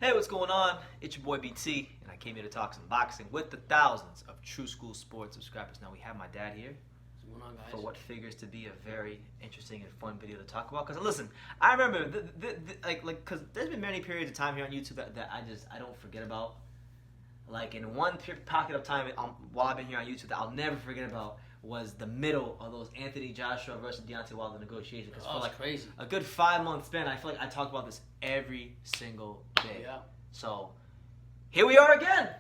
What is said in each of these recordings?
Hey, what's going on? It's your boy BT, and I came here to talk some boxing with the thousands of True School Sports subscribers. Now, we have my dad here What's going on, guys? for what figures to be a very interesting and fun video to talk about. Because listen, I remember, because there's been many periods of time here on YouTube that I don't forget about. Like, in one pocket of time while I've been here on YouTube that I'll never forget about was the middle of those Anthony Joshua versus Deontay Wilder negotiations. Because for like crazy. a good 5-month span, I feel like I talk about this every single day. Yeah. So, here we are again.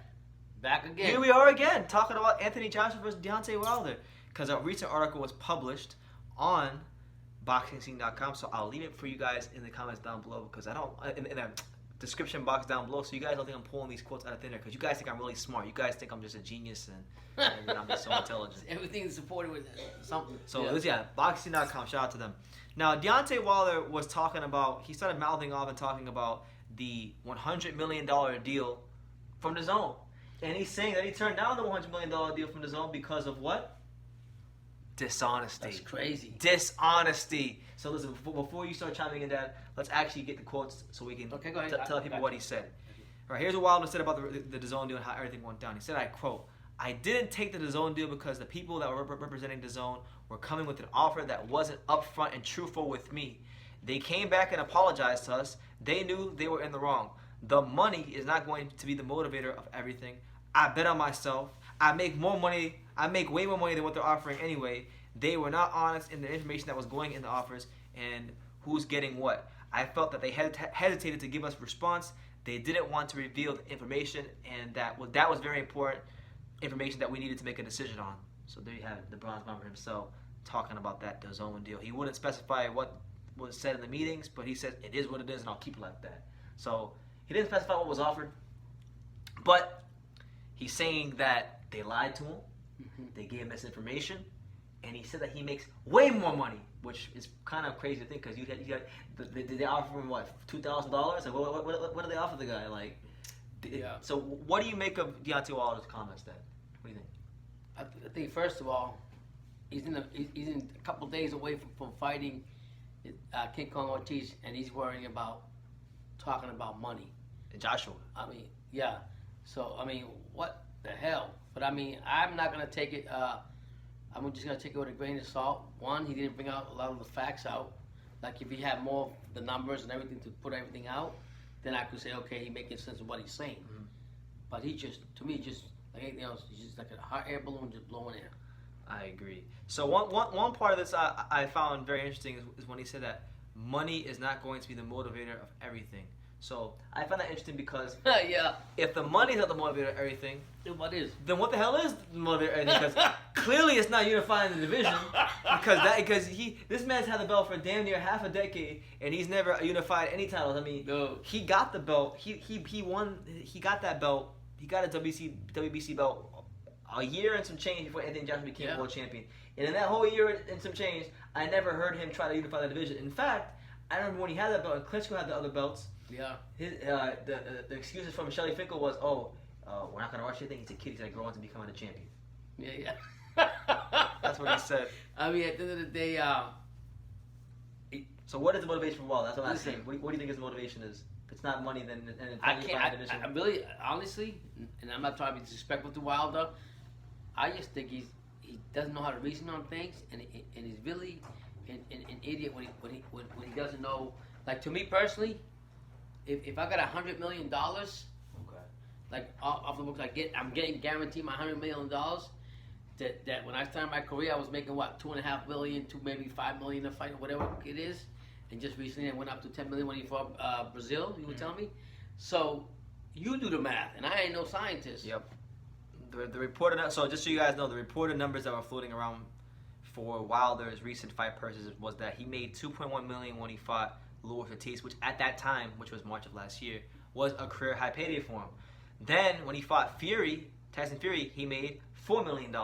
Back again. Here we are again, talking about Anthony Joshua versus Deontay Wilder. Because a recent article was published on BoxingScene.com, so I'll leave it for you guys in the comments down below, because I don't, in the description box down below, so you guys don't think I'm pulling these quotes out of thin air, because you guys think I'm really smart. You guys think I'm just a genius and I'm just so intelligent. Everything's supported with something. So, BoxingScene.com, shout out to them. Now, Deontay Wilder was talking about, he started mouthing off and talking about the $100 million deal from DAZN. And he's saying that he turned down the $100 million deal from DAZN because of what? Dishonesty. That's crazy. Dishonesty. So listen, before you start chiming in, Dad, let's actually get the quotes so we can go ahead. tell people what he said. All right, here's what Wilder said about the DAZN deal and how everything went down. He said, I quote, "I didn't take the DAZN deal because the people that were representing DAZN were coming with an offer that wasn't upfront and truthful with me. They came back and apologized to us. They knew they were in the wrong. The money is not going to be the motivator of everything. I bet on myself. I make more money. I make way more money than what they're offering anyway. They were not honest in the information that was going in the offers and who's getting what. I felt that they hesitated to give us response. They didn't want to reveal the information, and that was very important information that we needed to make a decision on." So there you have it, the bronze bomber himself talking about that DAZN deal. He wouldn't specify what was said in the meetings, but he said it is what it is, and I'll keep it like that. So he didn't specify what was offered, but he's saying that they lied to him, they gave him misinformation, and he said that he makes way more money, which is kind of crazy to think, because did they offer him what, $2,000? Like what did they offer the guy? Like, yeah. So what do you make of Deontay Wilder's comments then? What do you think? I think first of all, he's in a couple days away from fighting King Kong Ortiz, and he's worrying about talking about money. And Joshua. I mean, yeah. So I mean, what the hell? But I mean, I'm not gonna take it. I'm just gonna take it with a grain of salt. One, he didn't bring out a lot of the facts out. Like if he had more of the numbers and everything to put everything out, then I could say, okay, he's making sense of what he's saying. Mm-hmm. But he just, to me, just like anything else, he's just like a hot air balloon just blowing air. I agree. So one part of this I found very interesting is when he said that money is not going to be the motivator of everything. So I found that interesting because yeah, if the money is not the motivator of everything, then what is? Then what the hell is the motivator of everything? Because clearly it's not unifying the division. Because this man's had the belt for damn near half a decade and he's never unified any titles. I mean, no. He got the belt. He won. He got that belt. He got a WBC belt a year and some change before Anthony Joshua became world champion. And in that whole year and some change, I never heard him try to unify the division. In fact, I remember when he had that belt and Klitschko had the other belts. Yeah. The excuses from Shelly Finkel was, we're not gonna rush anything. He's a kid. He's gonna grow into becoming a champion. Yeah. That's what he said. I mean, at the end of the day, so what is the motivation for Wilder? That's what I'm saying. What do you think his motivation is? If it's not money, then I really, honestly, and I'm not trying to be disrespectful to Wilder. I just think he doesn't know how to reason on things, and he's really an idiot when he doesn't know. Like, to me personally, if I got $100 million, okay, like off the books, I'm getting guaranteed my $100 million. That when I started my career, I was making what, $2.5 million to maybe $5 million a fight, or whatever it is. And just recently, I went up to $10 million when he fought Brazil. You would tell me. So you do the math, and I ain't no scientist. Yep. The reported, so just so you guys know, the reported numbers that were floating around for Wilder's recent fight purchases was that he made $2.1 million when he fought Luis Ortiz, which at that time, which was March of last year, was a career high payday for him. Then when he fought Tyson Fury, he made $4 million.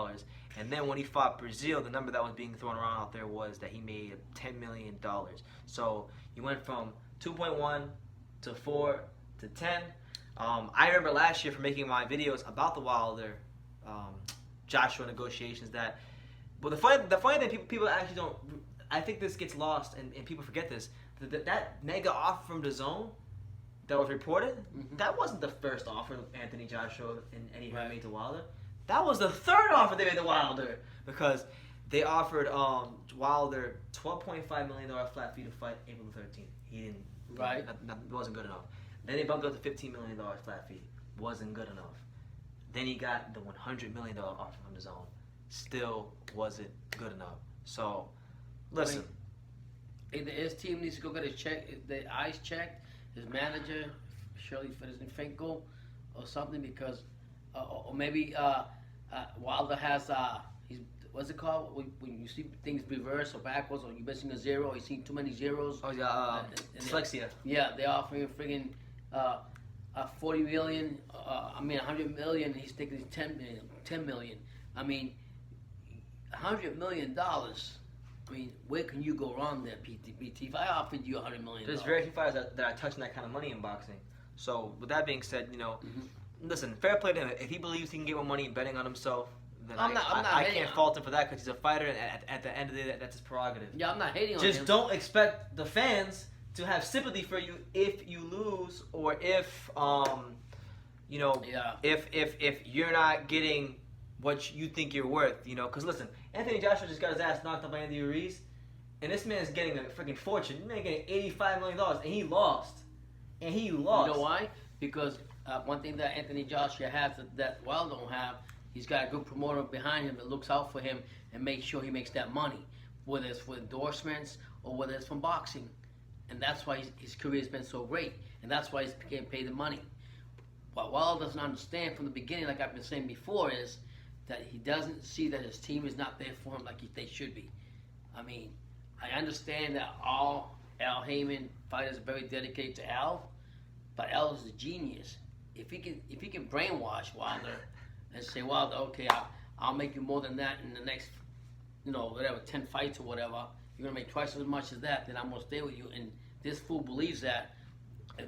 And then when he fought Brazil, the number that was being thrown around out there was that he made $10 million. So you went from 2.1 to 4 to 10. I remember last year for making my videos about the Wilder Joshua negotiations that, but the funny thing people actually don't, I think this gets lost and people forget this, that mega offer from DAZN that was reported, that wasn't the first offer Anthony Joshua and Eddie Hearn made to Wilder. That was the third offer they made to Wilder, because they offered Wilder $12.5 million flat fee to fight April the 13th. He didn't. Right. It wasn't good enough. Then they bumped up to $15 million flat fee. Wasn't good enough. Then he got the $100 million offer from DAZN. Still wasn't good enough. So, listen. Either his team needs to go get the eyes checked, his manager, Shirley Finkel, or something, because, or maybe Wilder has, what's it called? When you see things reverse or backwards, or you're missing a zero, or you see too many zeros. Oh, yeah, dyslexia. Yeah, they're offering him friggin' 40 million, 100 million, he's taking 10 million. I mean, $100 million. I mean, where can you go wrong there, BT? If I offered you $100 million, there's very few fighters that are touching that kind of money in boxing. So, with that being said, listen, fair play to him. If he believes he can get more money betting on himself, then I can't fault him for that, because he's a fighter, and at the end of the day, that's his prerogative. Yeah, I'm not hating on him. Just don't expect the fans to have sympathy for you if you lose, or if if you're not getting what you think you're worth, because listen, Anthony Joshua just got his ass knocked up by Andy Ruiz, and this man's getting a freaking fortune. This man getting $85 million, and he lost. You know why? Because one thing that Anthony Joshua has that Wilder don't have, he's got a good promoter behind him that looks out for him and makes sure he makes that money, whether it's for endorsements or whether it's from boxing. And that's why his career has been so great, and that's why he's getting paid the money. What Wilder doesn't understand from the beginning, like I've been saying before, is that he doesn't see that his team is not there for him like they should be. I mean, I understand that all Al Heyman fighters are very dedicated to Al, but Al is a genius. If he can brainwash Wilder and say, Wilder, okay, I'll make you more than that in the next, 10 fights or whatever. You're gonna make twice as much as that, then I'm gonna stay with you. And this fool believes that,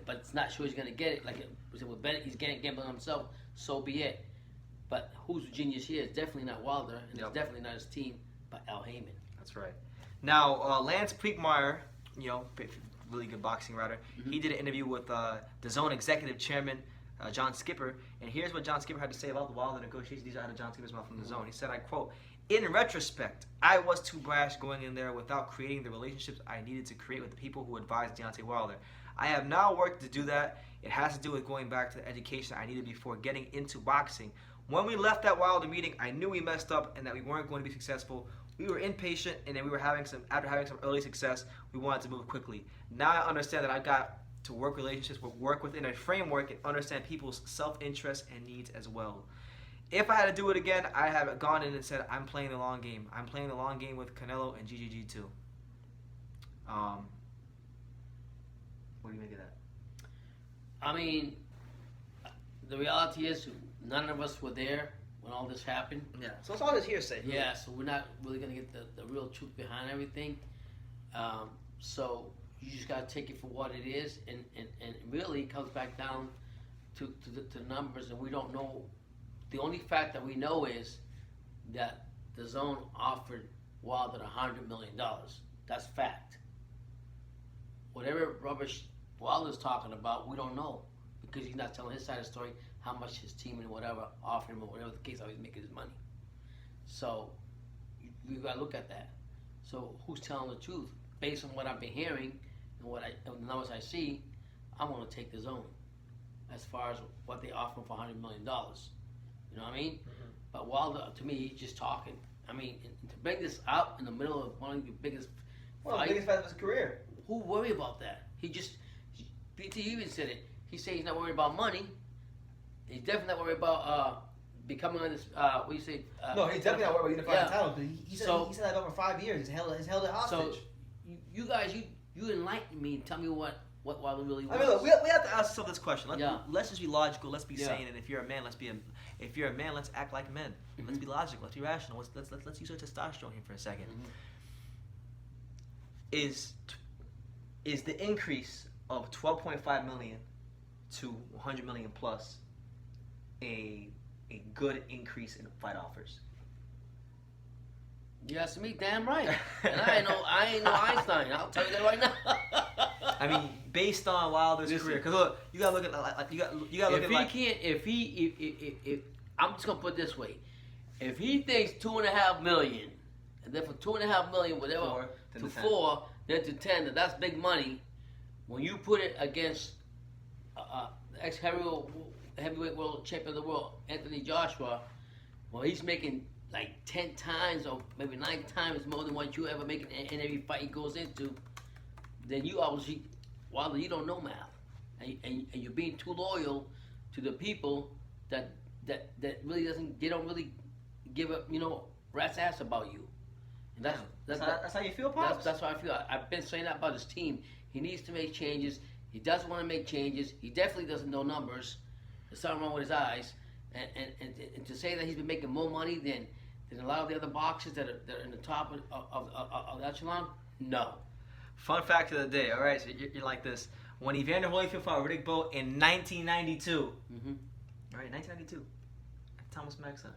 but it's not sure he's gonna get it. Like with Bennett, he's getting gambling on himself. So be it. But who's the genius here is definitely not Wilder, and it's definitely not his team, but Al Heyman. That's right. Now, Lance Priekmeyer, really good boxing writer, he did an interview with DAZN executive chairman John Skipper, and here's what John Skipper had to say about the Wilder negotiations. These are out of John Skipper's mouth from DAZN. He said, I quote, "In retrospect, I was too brash going in there without creating the relationships I needed to create with the people who advised Deontay Wilder. I have now worked to do that. It has to do with going back to the education I needed before getting into boxing. When we left that Wilder meeting, I knew we messed up and that we weren't going to be successful. We were impatient, and then after having some early success, we wanted to move quickly. Now I understand that I got to work relationships, work within a framework, and understand people's self-interest and needs as well. If I had to do it again, I have gone in and said, I'm playing the long game. I'm playing the long game with Canelo and GGG too." What do you make of that? I mean, the reality is none of us were there when all this happened. Yeah, so it's all this hearsay. Yeah, so we're not really going to get the real truth behind everything. So you just got to take it for what it is, and really it comes back down to numbers, and we don't know. The only fact that we know is that DAZN offered Wilder $100 million. That's fact. Whatever rubbish Wilder's talking about, we don't know, because he's not telling his side of the story, how much his team and whatever offered him, or whatever the case, how he's making his money. So you got to look at that. So who's telling the truth? Based on what I've been hearing and the numbers I see, I'm going to take DAZN as far as what they offer for $100 million. You know what I mean? Mm-hmm. But Wilder, to me, he's just talking. I mean, to bring this out in the middle of one of the biggest the biggest fight of his career. Who worry about that? BT even said it. He said he's not worried about money. He's definitely not worried about becoming on this. What do you say? No, he's definitely not worried about unifying the title. But he said that over 5 years. He's held it hostage. So you guys, you enlighten me and tell me what Wilder really wants. I mean, look, we have to ask ourselves this question. Let's just be logical. Let's be sane. And if you're a man, let's act like men. Mm-hmm. Let's be logical. Let's be rational. Let's use our testosterone here for a second. Mm-hmm. Is the increase of 12.5 million to 100 million plus a good increase in fight offers? You asked me, damn right. And I ain't no Einstein. I'll tell you that right now. I mean, based on Wilder's career, because look, you gotta look at you gotta look at like. If I'm just gonna put it this way, if he thinks $2.5 million, and then from $2.5 million, whatever, to 4, then to 10, that's big money. When you put it against ex-heavyweight world champion of the world, Anthony Joshua, well, he's making like 10 times or maybe 9 times more than what you ever make in every fight he goes into, then you obviously, Wilder, you don't know math. And you're being too loyal to the people that really they don't really give a, rat's ass about you. And that's how you feel, Pops? That's how I feel. I've been saying that about his team. He needs to make changes. He doesn't want to make changes. He definitely doesn't know numbers. There's something wrong with his eyes. And to say that he's been making more money than a lot of the other boxers that are in the top of the echelon, no. Fun fact of the day, all right? So you're like this. When Evander Holyfield fought Riddick Bowe in 1992, all right, 1992, Thomas Maxson,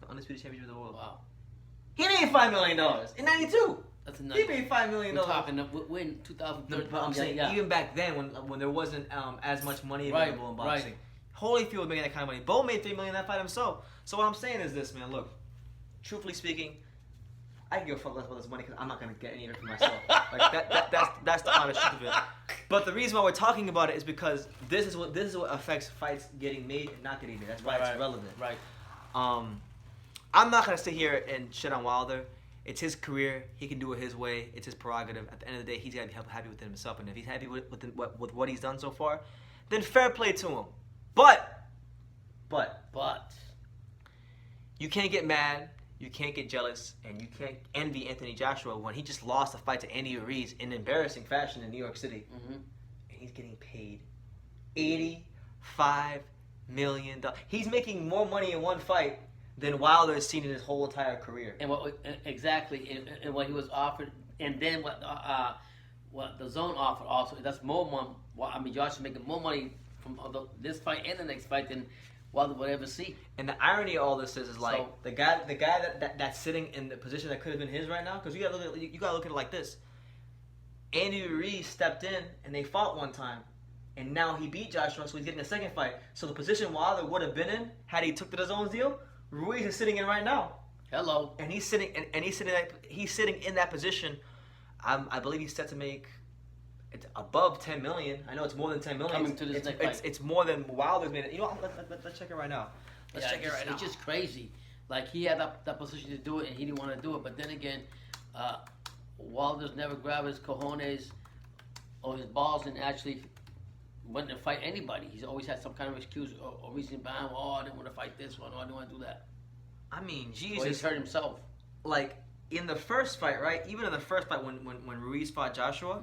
the undisputed champion of the world. Wow. He made $5 million in 92. That's he made $5 million. We're talking when 2013. But I'm saying even back then, when there wasn't as much money available in boxing, Holyfield was making that kind of money. Bowe made $3 million in that fight himself. So what I'm saying is this, man. Look, truthfully speaking, I can give a fuck less about this money because I'm not gonna get any of it for myself. Like that's the honest truth of it. But the reason why we're talking about it is because this is what affects fights getting made and not getting made. That's why it's relevant. Right. I'm not gonna sit here and shit on Wilder. It's his career. He can do it his way. It's his prerogative. At the end of the day, he's gotta be happy with himself. And if he's happy with what he's done so far, then fair play to him. But you can't get mad. You can't get jealous, and you can't envy Anthony Joshua when he just lost a fight to Andy Ruiz in embarrassing fashion in New York City. And he's getting paid $85 million. He's making more money in one fight than Wilder has seen in his whole entire career. And what he was offered, and then what the DAZN offered also. That's more money. I mean, Joshua's making more money from this fight and the next fight than Wilder would ever see. And the irony of all this is like the guy that's sitting in the position that could have been his right now, because you gotta look at it like this. Andy Ruiz stepped in and they fought one time, and now he beat Joshua, so he's getting a second fight. So the position Wilder would have been in had he took the DAZN deal, Ruiz is sitting in right now. Hello. And he's sitting in that position. I believe he's set to make. It's above $10 million. I know it's more than $10 million. Coming to this next fight. It's more than Wilder's made. You know, let's check it right now. It's just crazy. Like, he had that position to do it, and he didn't want to do it. But then again, Wilder's never grabbed his cojones or his balls and actually went to fight anybody. He's always had some kind of excuse or reason behind. Oh, I didn't want to fight this one. Oh, I didn't want to do that. I mean, Jesus. Or he's hurt himself. Like, in the first fight, right? Even in the first fight when Ruiz fought Joshua.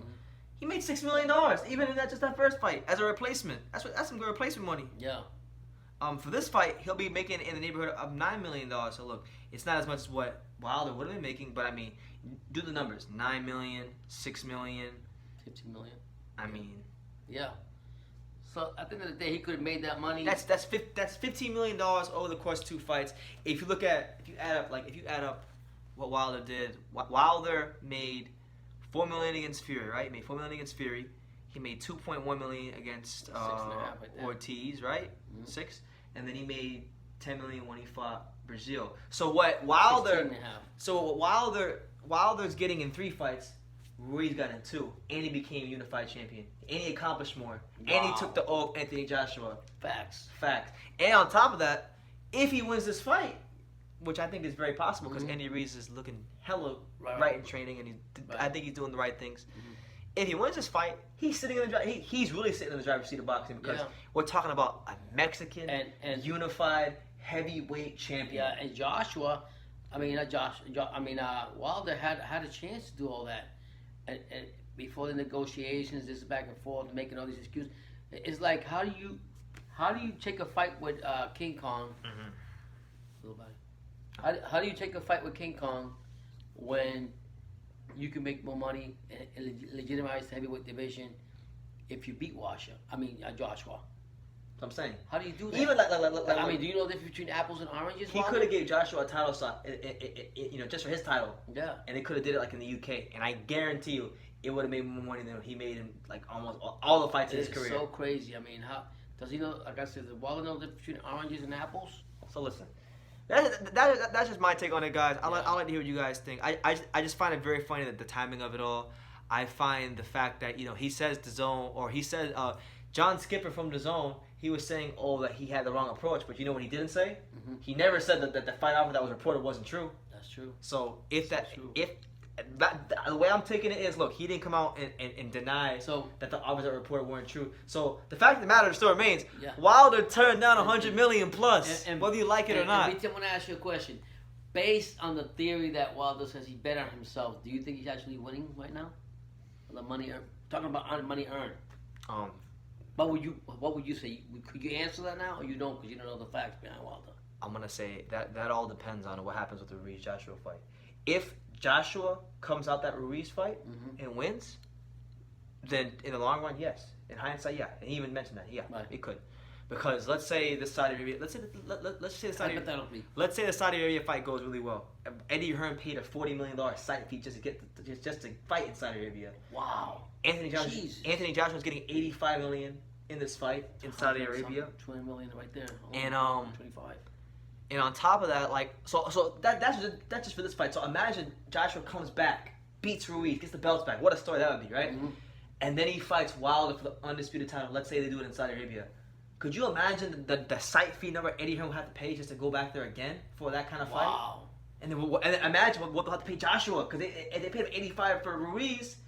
He made $6 million, even in that first fight, as a replacement. That's some good replacement money. Yeah. For this fight, he'll be making in the neighborhood of $9 million. So look, it's not as much as what Wilder would have been making, but I mean, do the numbers: $9 million, $6 million, $15 million. I mean, yeah. So at the end of the day, he could have made that money. That's $15 million over the course of 2 fights. If you add up what Wilder did, Wilder made $4 million against Fury, right? He made $4 million against Fury. He made $2.1 million against Ortiz, right? 6, and then he made $10 million when he fought Brazil. So what Wilder's getting in 3 fights, Ruiz got in 2, and he became unified champion, and he accomplished more, and he took the oath Anthony Joshua. Facts. And on top of that, if he wins this fight, which I think is very possible because Andy Ruiz is looking hella right in training, and I think he's doing the right things. If he wins this fight, he's sitting in the he's really sitting in the driver's seat of boxing because we're talking about a Mexican and unified heavyweight champion. Yeah, and Joshua, Wilder had a chance to do all that, and before the negotiations, this back and forth, making all these excuses. It's like how do you take a fight with King Kong? Little buddy. How do you take a fight with King Kong when you can make more money and legitimize the heavyweight division if you beat Joshua? So I'm saying. How do you do that? Even I mean, do you know the difference between apples and oranges? He could have gave Joshua a title shot, you know, just for his title. Yeah. And they could have did it like in the UK, and I guarantee you, it would have made more money than he made in like almost all the fights in his career. It's so crazy. I mean, how does he know? Like I said, does Wilder know the difference between oranges and apples? So listen, that's just my take on it, guys. I'd like to hear what you guys think. I just find it very funny that the timing of it all. I find the fact that, you know, he says DAZN, or he said John Skipper from DAZN, he was saying, that he had the wrong approach, but you know what he didn't say? Mm-hmm. He never said that the fight offer that was reported wasn't true. That's true. So the way I'm taking it is, look, he didn't come out and deny that the offers that were reported weren't true. So the fact of the matter still remains, Wilder turned down $100 million plus, whether you like it or not. I want to ask you a question. Based on the theory that Wilder says he bet on himself, do you think he's actually winning right now? The money earned. Talking about money earned. What would you say? Could you answer that now, or you don't, because you don't know the facts behind Wilder? I'm gonna say that all depends on what happens with the Ruiz Joshua fight. If Joshua comes out that Ruiz fight and wins, then in the long run, yes. In hindsight, yeah. And he even mentioned that, it could. Because let's say the Saudi Arabia, let's say the Saudi Arabia fight goes really well. Eddie Hearn paid a $40 million site fee just to fight in Saudi Arabia. Wow. Anthony Joshua's getting $85 million in this fight in Saudi Arabia. $20 million right there. And 25. And on top of that, like so that's just for this fight. So imagine Joshua comes back, beats Ruiz, gets the belts back. What a story that would be, right? Mm-hmm. And then he fights Wilder for the undisputed title. Let's say they do it in Saudi Arabia. Could you imagine the site fee number Eddie Hearn would have to pay just to go back there again for that kind of fight? Wow. And then imagine what they'll have to pay Joshua, because they paid him $85 for Ruiz.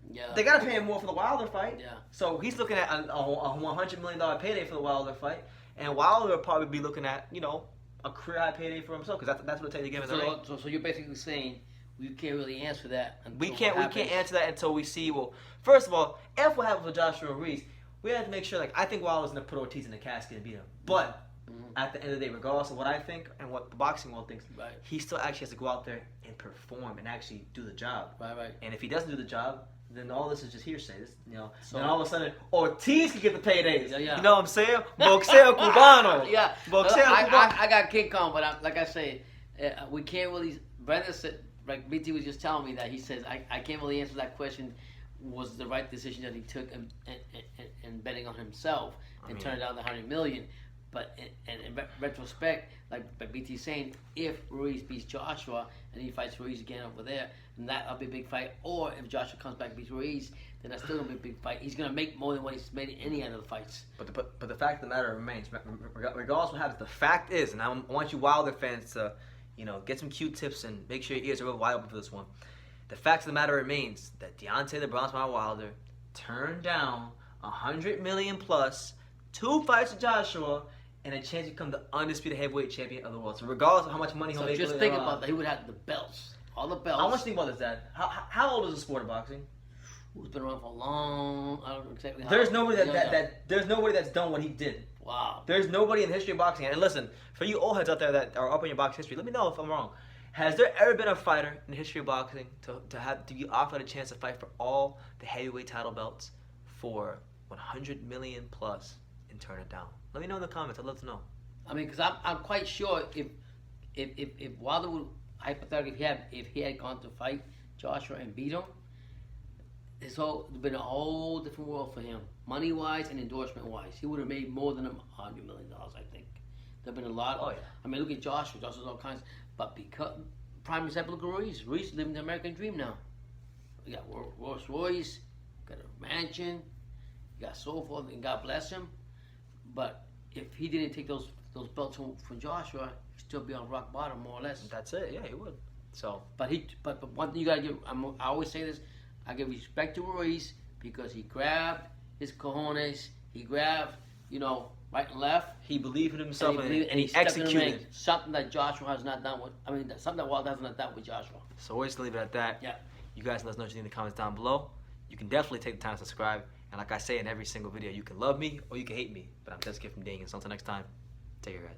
Yeah. They got to pay him more for the Wilder fight. Yeah. So he's looking at a $100 million payday for the Wilder fight. And Wilder will probably be looking at, you know, a career high payday for himself, because that's what it takes to get him in the ring. So you're basically saying we can't really answer that. We can't answer that until we see, well, first of all, if what happens with Joshua Ruiz, we have to make sure, like, I think Wilder's going to put Ortiz in the casket and beat him. But at the end of the day, regardless of what I think and what the boxing world thinks, he still actually has to go out there and perform and actually do the job. Right. And if he doesn't do the job, then all this is just hearsay. Then all of a sudden, Ortiz can get the paydays. Yeah. You know what I'm saying? Boxeo Cubano. Yeah. Boxeo Cubano. I got King Kong, but like I say, we can't really. Brandon said, like BT was just telling me that he says I can't really answer that question. Was the right decision that he took and betting on himself and turned down the $100 million. But in retrospect, like BT's saying, if Ruiz beats Joshua and he fights Ruiz again over there, then that'll be a big fight. Or if Joshua comes back and beats Ruiz, then that's still gonna be a big fight. He's gonna make more than what he's made in any other fights. But the fact of the matter remains, regardless of what happens, the fact is, and I want you Wilder fans to, you know, get some Q-tips and make sure your ears are real wide open for this one. The fact of the matter remains that Deontay the Bronze Bomber Wilder turned down $100 million plus, 2 fights with Joshua, and a chance to become the undisputed heavyweight champion of the world. So regardless of how much money he'll make, just think about that. He would have the belts, all the belts. I want you to think about this, Dad. How old is the sport of boxing? It's been around for a long. I don't know exactly. There's nobody there's nobody that's done what he did. Wow. There's nobody in the history of boxing. And listen, for you old heads out there that are up in your boxing history, let me know if I'm wrong. Has there ever been a fighter in the history of boxing to be offered a chance to fight for all the heavyweight title belts for $100 million plus and turn it down? Let me know in the comments. I'd love to know. I mean, because I'm quite sure if Wilder would, hypothetically, if he had gone to fight Joshua and beat him, it's been a whole different world for him, money wise and endorsement wise. He would have made more than $100 million, I think. There've been a lot. Oh yeah. I mean, look at Joshua. Joshua's all kinds. But because prime example, look at Ruiz. Ruiz living the American dream now. You got Rolls Royce, got a mansion, you got so forth, and God bless him. But if he didn't take those belts from Joshua, he'd still be on rock bottom, more or less. That's it. Yeah, he would. So. But one thing you gotta give. I always say this. I give respect to Ruiz because he grabbed his cojones. He grabbed, right and left. He believed in himself and he stepped executed. In the ring. Something that Joshua has not done with. Something that Wilder has not done with Joshua. So we're just gonna leave it at that. Yeah. You guys let us know what you think in the comments down below. You can definitely take the time to subscribe. And like I say in every single video, you can love me or you can hate me. But I'm just Kid from Dang. So until next time, take care, guys.